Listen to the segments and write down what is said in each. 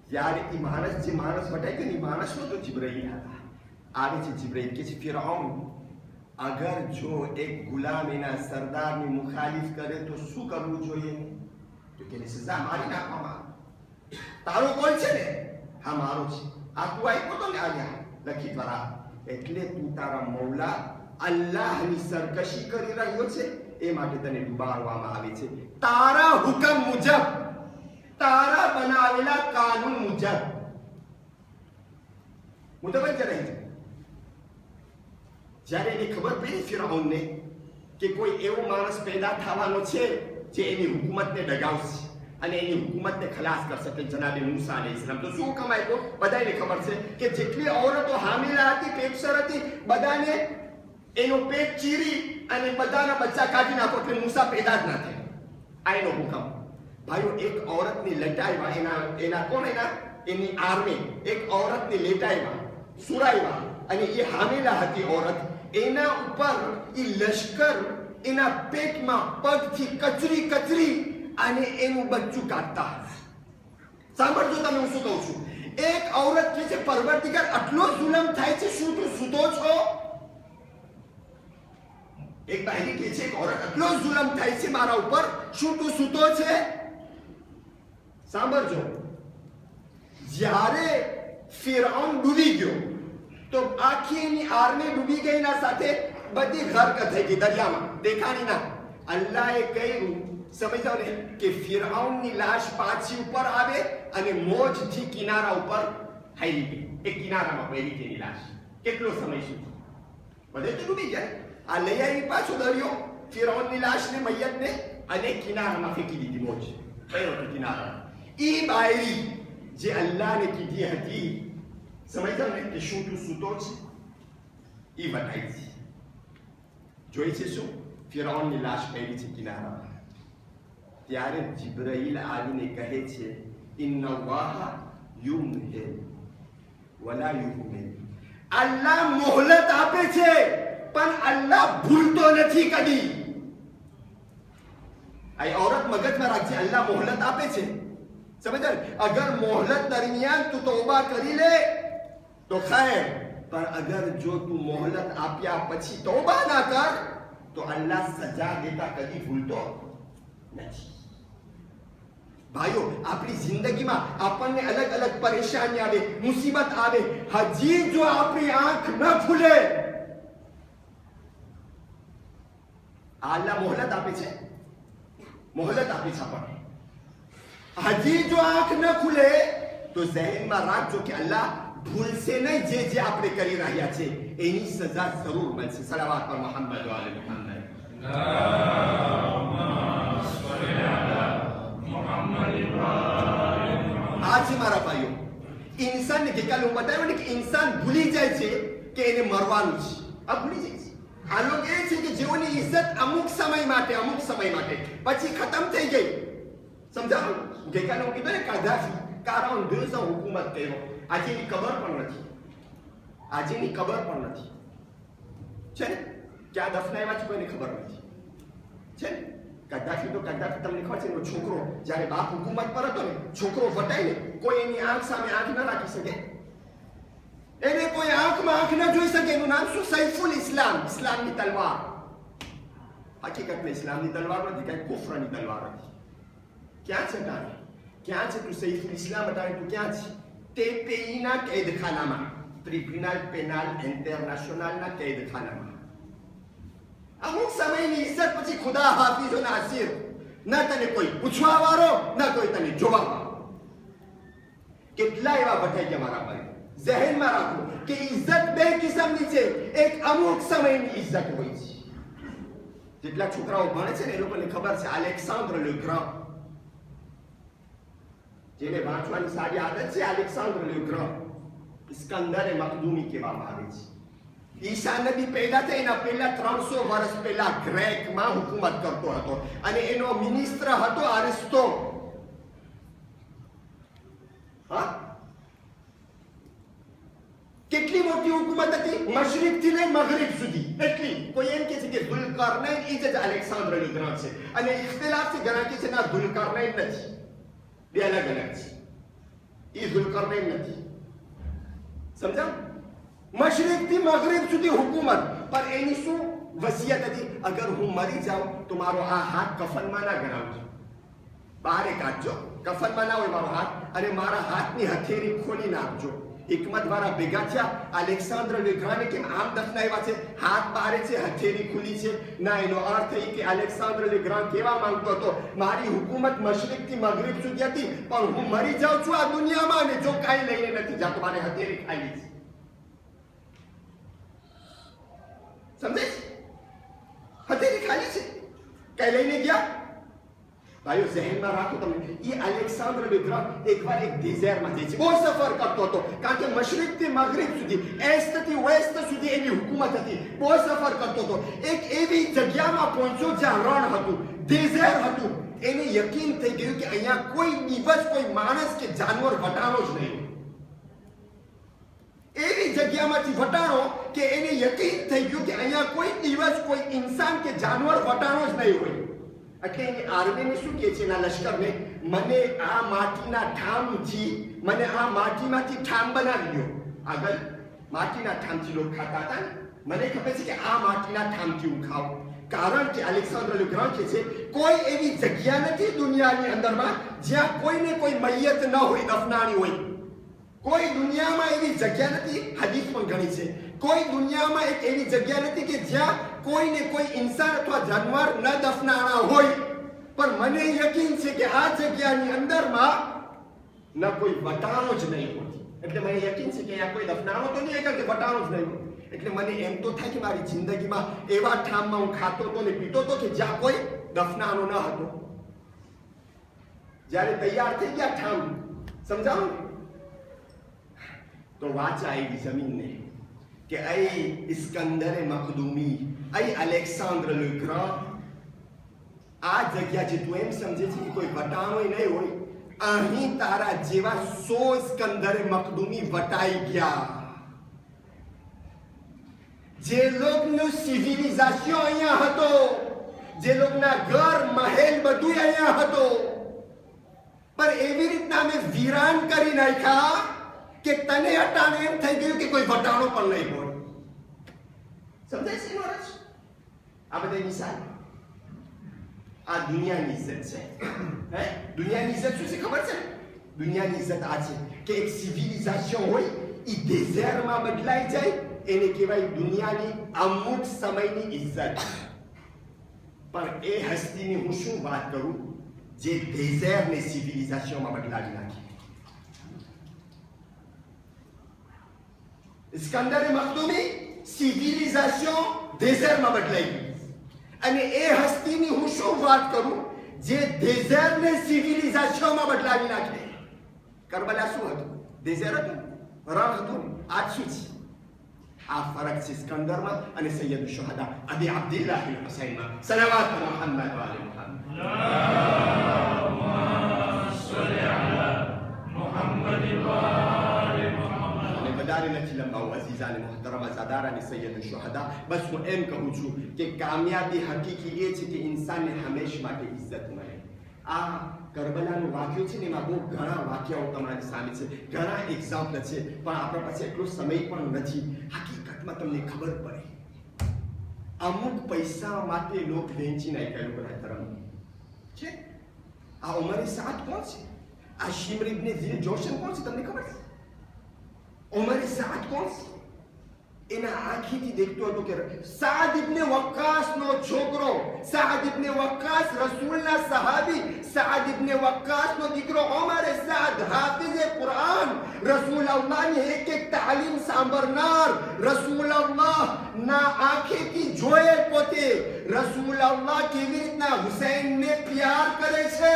यार ये मानस जी मानस बताए कि नहीं मानस में तो जिब्राइल आता आगे से जिब्राइल के फिरौन अगर जो एक गुलाम एना सरदार ની મુખાલિફ કરે તો શું કરવું જોઈએ તો કે સજા મારી નાખવામાં તારો કોણ છે ને હા મારો છે આ તું આપ્યો તો ને આયા લખી દ્વારા એટલે તું તારા મૌલા અલ્લાહની સરકશી કરી રહ્યો છે એ માટે તને ડુબાડવામાં આવે છે તારા હુકમ મુજબ તારા બનાવેલા કાનૂન મુજબ મુતવજ્જ રહી જ્યારે એને ખબર પડી ફિરૌનને કે કોઈ એવો માણસ પેદા થવાનો છે જે એની હુકુમતને ડગાવશે અને એની હુકુમતને ખલાસ કરશે કે જનાબે મૂસા અલૈહિસ્સલામ તો શું કમાય તો બધાને ખબર છે કે જેટલી औरतो હામિલા હતી પેટસર હતી બધાને એનો પેટ ચીરી અને બધાના બચ્ચા કાઢી નાખો એટલે મૂસા પેદા જ ના થાય આ એનો હુકમ ભાઈઓ એક औरतને લટાઈવા એના કોણ એની આર્મી એક औरतને લટાઈવા સુરાઈવા અને એ હામિલા હતી औरत એના ઉપર એ લશ્કર એના પેટમાં પગથી કચરી કચરી અને એનું બચ્ચું કાઢતા સાંભળજો તમે હું શું કહું છું એક औरत કે છે પરવર્તિગાર આટલો જુલમ થાય છે શું તું સૂતો છો એક બાઈ કે છે એક औरत આટલો જુલમ થાય છે મારા ઉપર શું તું સૂતો છે સાંભળજો જ્યારે ફિરૌન ડૂબી ગયો तो आखी ની આર્મી ડૂબી ગઈના સાથે બધી ગર્ક થઈ ગઈ દરિયામાં દેખાણી ના અલ્લાહે કહ્યું સમજાવ ને કે ફિરૌનની લાશ પાછી ઉપર આવે અને મોજથી કિનારા ઉપર હાલી ગઈ એક કિનારામાં પડી ગઈ લાશ કેટલો સમય સુધી બધે તો ડૂબી જાય આ લઈ આવી પાછો દરિયો ફિરૌનની લાશને મૈયતને અને કિનારામાં ફેંકી દીધી મોજ કયો કિનારા ઈ બાયરી જે અલ્લાહને કીધી હતી સમજતા ને કે શું તું સૂતો છે એ બતાવી છે જોઈ છે શું ફિરૌનની લાશ પડી છે કિનારામાં ત્યારે જિબ્રાઈલ આવીને કહે છે ઇન્નલ્લાહ યુમહિલ વલા યુહમિલ અલ્લાહ મોહલત આપે છે પણ અલ્લાહ ભૂલતો નથી કદી આ औरत મગજમાં રાખજે અલ્લાહ મોહલત આપે છે સમજ્યા અગર મોહલત દરમિયાન તું તૌબા કરી લે तो खैर पर अगर जो तू मोहलत आप्या पछी तौबा ना कर तो अल्लाह सजा देता कभी भूलतो नहीं भाइयों अपनी जिंदगी में अपन अलग अलग परेशानी आवे मुसीबत आवे हजी जो अपनी आंख न खुले अल्लाह मोहलत आपे छे मोहलत आपे छे अपन हजी जो आंख न खुले तो जहन में राखजो कि अल्लाह भूल से नहीं जे जे आपने करी રહ્યા છે એની સજા જરૂર મળશે સલાવત પર મોહમ્મદ વાલે મોહમ્મદ आज મારા ભાઈઓ इंसान के काल હું બતાવ્યું ને કે इंसान ભૂલી જાય છે કે એને મરવાનું છે આ ભૂલી જાય છે આ લોકો એ છે કે જેઓની ઇજ્જત અમુક સમય માટે પછી ખતમ થઈ ગઈ સમજાવો કે કાલ હું કીધું ને કાધાફી કારણ દેશો હુકુમત કર્યો આજે ની ખબર પણ નથી છે ને ક્યાં દફનાવ્યા છે કોઈને ખબર નથી છે ને કદાફી તમને ખબર છે એનો છોકરો જ્યારે બાપ હુકુમત પર હતો ને છોકરો વટાઈને કોઈ એની આંખ સામે આંખ ન રાખી શકે એને કોઈ આંખમાં આંખ ન જોઈ શકે એનું નામ શું સૈફુલ ઇસ્લામ ઇસ્લામની તલવાર હકીકતમાં ઇસ્લામની તલવાર નથી કઈ કુફરની તલવાર હતી ક્યાં છે તારે ક્યાં છે તું સૈફુલ ઇસ્લામ અટાણે તું ક્યાં છે TPI-ના કેદખાનામાં ટ્રિબ્યુનલ પેનલ ઇન્ટરનેશનલના કેદખાનામાં અમુક સમયની ઇજ્જત પછી ખુદા હાફિઝ અને આસિર ન તને કોઈ પૂછવા વાળો ન કોઈ તને જોવા વાળો કેટલા એવા વટાઈ ગયા મારા ભાઈ જહેનમાં રાખો કે ઇજ્જત બે કિસ્મની છે એક અમુક સમયની ઇજ્જત હોય છે જેટલા છોકરાઓ ભણે છે ને એ લોકોને ખબર છે અલેક્સાન્ડર લે ગ્રાન્ડ જેને વાંચવાની સારી આદત છે અલેક્સાન્ડર લે ગ્રાન્ડ ઇસ્કંદરે મકદુમી કહેવામાં આવે છે ઈસા નબી પેદા થયા પહેલા 300 વર્ષ પહેલા ગ્રીકમાં હુકુમત કરતો હતો અને એનો મિનિસ્ટર હતો અરિસ્ટો હા કેટલી મોટી હુકુમત હતી મશરિક થી લઈને મગરિબ સુધી એટલી કોઈ એમ કહે છે કે ઝુલ્કરનૈન એ જ અલેક્સાન્ડર લે ગ્રાન્ડ છે અને ઇખ્તિલાફ છે ઘણા કહે છે ના ઝુલ્કરનૈન નથી બે અલગ અલગ છે એ ઝુલ્કરનૈન નથી. સમજા? મશરિકથી મગરિબ સુધી હુકુમત, પણ એની શું વસિયત હતી? અગર હું મરી જાઉં તો મારો આ હાથ કફનમાં ના ગણાવજો, બહાર કાઢજો. કફનમાં ના હોય મારો હાથ, અને મારા હાથની હથેળી ખોલી નાખજો. હિકમત વાળા ભેગા થયા. અલેક્સાન્ડર લે ગ્રાને કેમ આમ દફનાવ્યા છે? હાથ બહાર છે, હથેળી ખુલી છે. ના, એનો અર્થ એ કે અલેક્સાન્ડર લે ગ્રાન કેવા માંગતો હતો, મારી હુકુમત મશરિકથી મગરિબ સુધી હતી, પણ હું મરી જાઉં છું આ દુનિયામાં, અને જો કાંઈ લઈને નથી જાતો, મારે હથેળી ખાલી છે. સમજે? હથેળી ખાલી છે, કઈ લઈને ગયા? ભાઈઓ ઝહેનમાં રાખો તમે, એ અલેક્સાન્ડર લે ગ્રાન એકવાર એક ડેઝર્ટમાં જાય છે, બહુ સફર કરતો હતો, કારણ કે મશરિકથી મગરિબ સુધી, એસ્ટથી વેસ્ટ સુધી એની હુકુમત હતી. બહુ સફર કરતો હતો. એક એવી જગ્યામાં પહોંચ્યો જ્યાં રણ હતું, ડેઝર્ટ હતું. એને યકીન થઈ ગયું કે અહીંયા કોઈ દિવસ કોઈ માણસ કે જાનવર વટાણો જ નહીં. એવી જગ્યામાંથી વટાણો કે એને યકીન થઈ ગયું કે અહીંયા કોઈ દિવસ કોઈ ઇન્સાન કે જાનવર વટાણો જ નહીં હોય. એટલે એની આર્મીને શું કહે છે એના લશ્કરને, મને આ માટીના ઠામથી, મને આ માટીમાંથી ઠામ બનાવી દો. આગળ માટીના ઠામથી લોકો ખાતા હતા ને, મને ખબર છે કે આ માટીના ઠામથી હું ખાઉં. કારણ કે અલેક્સાન્ડર લે ગ્રાન કહે છે કોઈ એવી જગ્યા નથી દુનિયાની અંદરમાં જ્યાં કોઈને કોઈ મૈયત ન હોય, દફનાણી હોય. કોઈ દુનિયામાં એવી જગ્યા નથી, હદીસ પણ ઘણી છે, કોઈ દુનિયામાં એક એવી જગ્યા નથી કે જ્યાં કોઈને કોઈ ઇન્સાન અથવા જાનવર ન દફનાણા હોય. પણ મને યકીન છે કે આ જગ્યાની અંદરમાં ન કોઈ વટાણો જ નહીં હોય. એટલે મને યકીન છે કે અહીંયા કોઈ દફનાણો તો નહીં, કારણ કે વટાણો જ નહીં હોય. એટલે મને એમ તો થાય કે મારી જિંદગીમાં એવા ઠામમાં હું ખાતો હતો ને પીતો હતો કે જ્યાં કોઈ દફનાણો ન હતો. જ્યારે તૈયાર થઈ ગયા ઠામ, સમજાવો ને, તો વાચા આવી જમીનને કે અય ઇસ્કંદરે મખદૂમી, અય અલેક્સાન્ડર લે ગ્રાન, આ જગ્યા જે તું એમ સમજે છે કે કોઈ વટાણો નહીં હોય, અહીં તારા જેવા 100 ઇસ્કંદરે મખદૂમી વટાઈ ગયા. જે લોકોનું સિવિલાઇઝેશન અહીંયા હતો, જે લોકોના ઘર મહેલ બધું અહીંયા હતો, પણ એવી રીતના અમે વીરાન કરી નાખ્યા કે તને અટાણે એમ થઈ ગયું કે કોઈ વટાણો પણ નહીં હોય. સમજાય છે મહારાજ? આ બધા મિસાલ આ દુનિયાની ઇજ્જત છે. હે, દુનિયાની ઇજ્જત શું છે ખબર છે? દુનિયાની ઇજ્જત આ છે કે એક સિવિલાઇઝેશન હોય એ ડેઝર્ટમાં બદલાઈ જાય, એને કહેવાય દુનિયાની અમુક સમયની ઇજ્જત. પણ એ હસ્તીની હું શું વાત કરું જે ડેઝર્ટને સિવિલાઇઝેશનમાં બદલાવી નાખી. ઇસ્કંદરે મખદૂમી સિવિલાઇઝેશન ડેઝર્ટમાં બદલાઈ ગઈ. અને એ હસ્તીની હું શું વાત કરું જે ડેઝર્ટને સિવિલાઇઝેશનમાં બદલાવી નાખે. કરબલા શું હતું? ડેઝર્ટ હતું, રણ હતું. આજ શું છે? આ ફરક છે ઇસ્કંદરમાં અને સૈયદ શુહદા અબી અબ્દુલ્લાહ અલ હુસૈનમાં. સલાવત મુહમ્મદ વ આલે મુહમ્મદ. અલ્લાહુમ્મા સલ્લી અલા મુહમ્મદ વ આલે મુહમ્મદ. અને વધારે નથી લંબાવું અઝીઝાને મુહતરમા ઝાદારાને સૈયદ શુહદા. બસ હું એમ કહું છું કે કામયાબી હકીકી એ છે કે ઇન્સાનને હંમેશ માટે ઇજ્જત મળે. આ કરબલાનું વાક્ય છે ને એમાં બહુ ઘણા વાક્યાઓ તમારી સામે છે, ઘણા એક્ઝામ્પલ છે, પણ આપણા પાસે એટલો સમય પણ નથી. હકીકતમાં તમને ખબર પડે અમુક પૈસા માટે લોક વેચી નાખ્યા લોકોના ધર્મ છે. આ ઉમરે સાદ કોણ છે? આ શિમર ઇબ્ન જોશન કોણ છે? તમને ખબર છે? ઉમરે સાદ કોણ છે? એના આંખીથી દેખતો હતો કે સાદ ઇબ્ન વક્કાસનો છોકરો, સાદ ઇબ્ન વક્કાસ રસૂલના સહાબી, સાદ ઇબ્ન વક્કાસનો દીકરો ઉમર સાદ હાફિઝે કુરાન, રસૂલ અલ્લાહની એક એક તાલીમ સાંભળનાર, રસૂલ અલ્લાહના આંખેથી જોયે પોતે રસૂલ અલ્લાહ કેવી રીતના હુસૈનને પ્યાર કરે છે.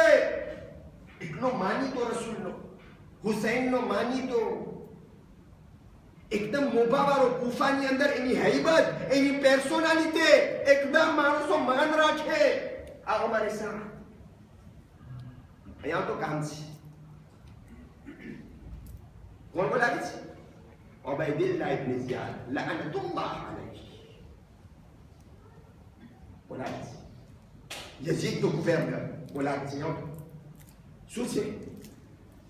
એટલો માનીતો રસૂલનો, હુસૈનનો માનીતો, એકદમ મોભાવાળો, કુફાની અંદર એની હૈબત, એની પર્સનાલિટી, એકદમ માણસો માન રાખે. આ અમારે સાથ અહીંયા તો કામ છે. કોણ બોલાવે છે? ઉબૈદુલ્લાહ ઇબ્ન ઝિયાદ લઅનતુલ્લાહ અલૈહ બોલાવે છે. યઝીદ તો ગુવર્નર બોલાવે છે. શું છે?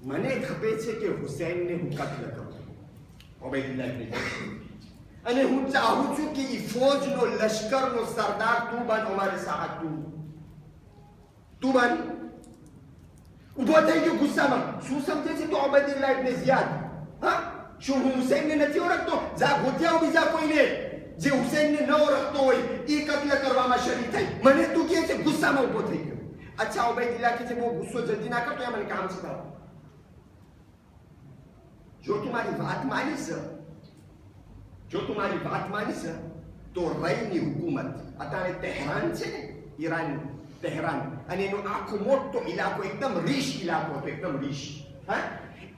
મને ખબર છે કે હુસૈનને હું કત્લ કરું, ઉબૈદુલ્લાહ ઇબ્ન ઝિયાદ, અને હું ચાહું છું કે એ ફૌજનો લશ્કરનો સરદાર તું બન, અમારે સાથ તું બન. ઉભો થઈ ગયો ગુસ્સામાં. શું સમજે છે તો ઉબૈદુલ્લાહ ઇબ્ન ઝિયાદ? હા, શું હું હુસૈનને નથી ઓળખતો? જા ગોત્યાઓ બીજા કોઈને જે હુસૈનને ન ઓળખતો હોય એ કત્લ કરવામાં શરીક થઈ. મને તું કહે છે ગુસ્સામાં ઉભો થઈ ગયો. અચ્છા, ઉબૈદુલ્લાહ કહે છે બહુ ગુસ્સો જલ્દી ના કરતો, મને કામ છે તારું. જો તું મારી વાત માનીશ તો રઈની હુકુમત અત્યારે તહેરાન છે ને, ઈરાન તહેરાન, અને એનો આખો મોટો ઇલાકો એકદમ રીશ ઇલાકો હતો, એકદમ રીશ. હા,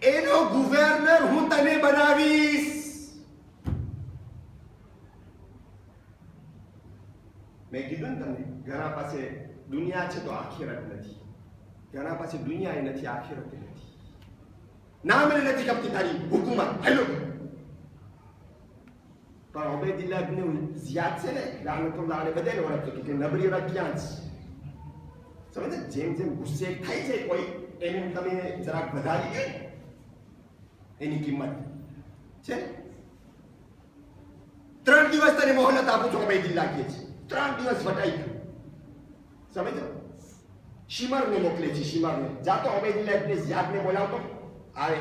એનો ગવર્નર હું તને બનાવીશ. મેં કીધું ને તમને, ઘણા પાસે દુનિયા છે તો આખિરત નથી, ઘણા પાસે દુનિયા નથી, આખિરત નથી. ના, મને નથી ગમતી તારી હુકુમત, હેલો. પણ ઉબૈદુલ્લાહ ઇબ્ન ઝિયાદ છે ને, લાનતુલ્લાહ અલૈહ, બધાને ઓળખતો કે નબળી રગ ક્યાં છે. સમજે? જેમ જેમ ગુસ્સે થાય છે કોઈ, એને તમે જરાક વધારી દે એની કિંમત છે. 3 દિવસ તને મોહલત આપું છું, ઉબૈદુલ્લાહ કહે છે. 3 દિવસ વટાઈ ગયું. સમજો? શિમરને મોકલે છે, શિમરને. જાતો ઉબૈદુલ્લાહ ઇબ્ન ઝિયાદને બોલાવતો, આવે.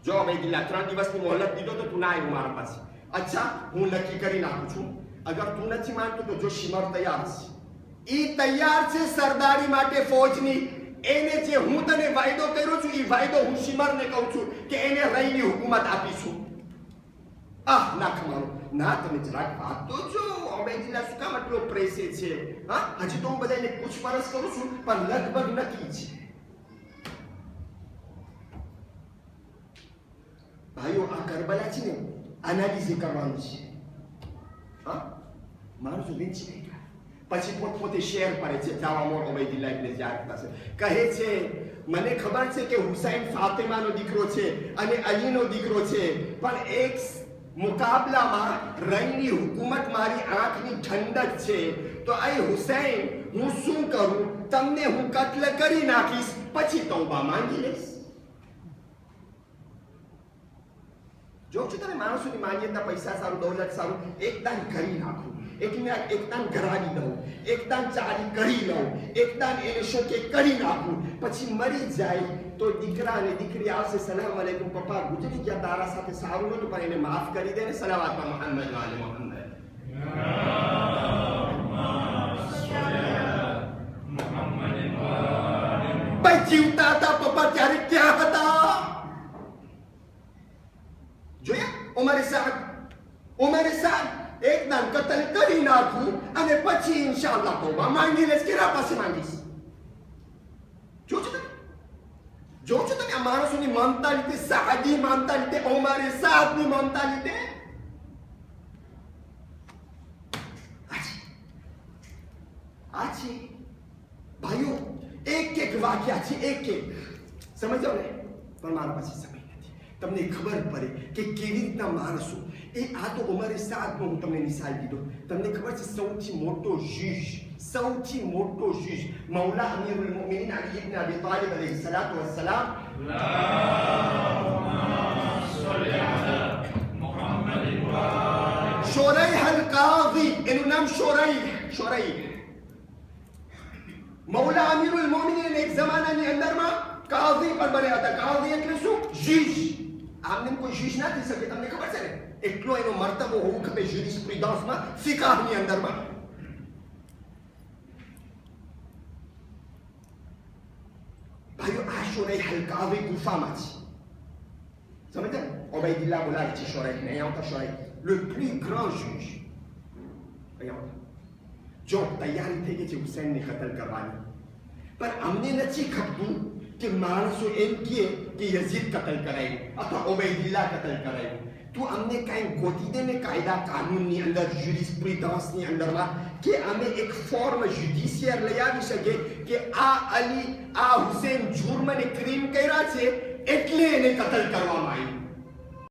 જો ઉબૈદુલ્લાહ 3 દિવસની મોહલત દીધો તો તું ના આવ્યો મારા પાસે. અચ્છા, હું નક્કી કરી નાખું છું, અગર તું નથી માનતો તો જો શિમર તૈયાર છે, એ તૈયાર છે સરદારી માટે ફૌજની. એને જે હું તને વાયદો કર્યો છું એ વાયદો હું શિમરને કહું છું કે એને રઈની હુકુમત આપીશું. ના ખમારો, ના તમે જરાક વાત તો જો. ઉબૈદુલ્લાહ શું કામ આટલો પ્રેસે છે? હા, હજી તો હું બધાને પૂછપરછ કરું છું, પણ લગભગ નક્કી છે. ભાઈઓ, આ કરબલા છે ને, એનાલિસિસ કરવાનું છે. હા, મારું જો વિંચ નહીં થાય પછી પોતે શેર કરે છે જાવા મોર ઉબૈદુલ્લાહ ઇબ્ન ઝિયાદ પાસે. કહે છે મને ખબર છે કે હુસૈન ફાતિમાનો દીકરો છે અને અલીનો દીકરો છે, પણ એક મુકાબલામાં રઈની હુકુમત મારી આંખની ઠંડક છે. તો આ હુસૈન, હું શું કરું? તમને હું કત્લ કરી નાખીશ, પછી તૌબા માંગી લઈશ. જો તમે માણસોની માન્યતા, પૈસા સારું, દૌલત સારું, એકદાન કરી નાખું, એકદાન ઘરાવી દઉં, એકદાન ચારી કરી લઉં, એકદાન એને શોકે કરી નાખું, પછી મરી જાય તો દીકરા અને દીકરી આવશે, સલામ અલૈકુમ પપ્પા ગુજરી ગયા, તારા સાથે સારું નહોતું પણ એને માફ કરી દે ને, સલાવાત મુહમ્મદ વાલે મુહમ્મદ. ભાઈ જીવતા હતા પપ્પા ત્યારે ક્યાં હતા? જોયા? ઉમરે સાદ એકદમ કતલ કરી નાખું અને પછી ઇન્શાઅલ્લાહ તૌબા માંગી લઈશ. કેના પાસે માંગીશ? જો છો તમે આ માણસોની મેન્ટાલિટી, સાદી મેન્ટાલિટી, ઉમરે સાદની મેન્ટાલિટી. આ છે ભાઈઓ, એક વાક્યા છે, એક સમજો ને, પણ મારા પાસે સમય તમને ખબર પડે કે કેવી રીતના માણસો આ તો ઉમરે સાદનો હું તમને મિસાલ દીધો. તમને ખબર છે સૌથી મોટો જજ મૌલા અમીરુલ મોમિનીન અલી ઇબ્ન અબી તાલિબ અલૈહિ સલાતુ વસ્સલામ. શોરૈહ અલ કાઝી, એનું નામ શોરૈહ. મૌલા અમીરુલ મોમિનીન એક જમાનાની અંદરમાં કાઝી પણ બન્યા હતા. કાઝી એટલે શું? જજ. આમને કોઈ જજ ના થઈ શકે, તમને ખબર છે ને? એટલો એનો મર્તબો હોવું ખપે જ્યુરિસ્પ્રુડન્સમાં, ફિકાહની અંદરમાં. ભાઈઓ, આ શોરૈહ અલ કાઝી ગુફામાં છે. સમજ્યા? ઉબૈદુલ્લાહ બોલાવે છે શોરૈહને. અહીંયા આવતા શોરૈહ, le plus grand juge. અહીંયા આવતા. જો તૈયારી થઈ ગઈ છે હુસૈનને કતલ કરવાની, પણ અમને નથી ખપતું કે માણસો એમ કહે કે યઝીદ કતલ કરાયું અથવા ઉબૈદુલ્લાહ કતલ કરાયું. તું અમને કાંઈ ગોતી દે ને કાયદા કાનૂનની અંદર, જ્યુરિસ્પ્રુડન્સની અંદરમાં, કે અમે એક ફોર્મ જ્યુડિશિયર લઈ આવી શકીએ કે આ હુસૈન જુર્મ અને ક્રીમ કર્યા છે એટલે એને કતલ કરવામાં આવ્યું.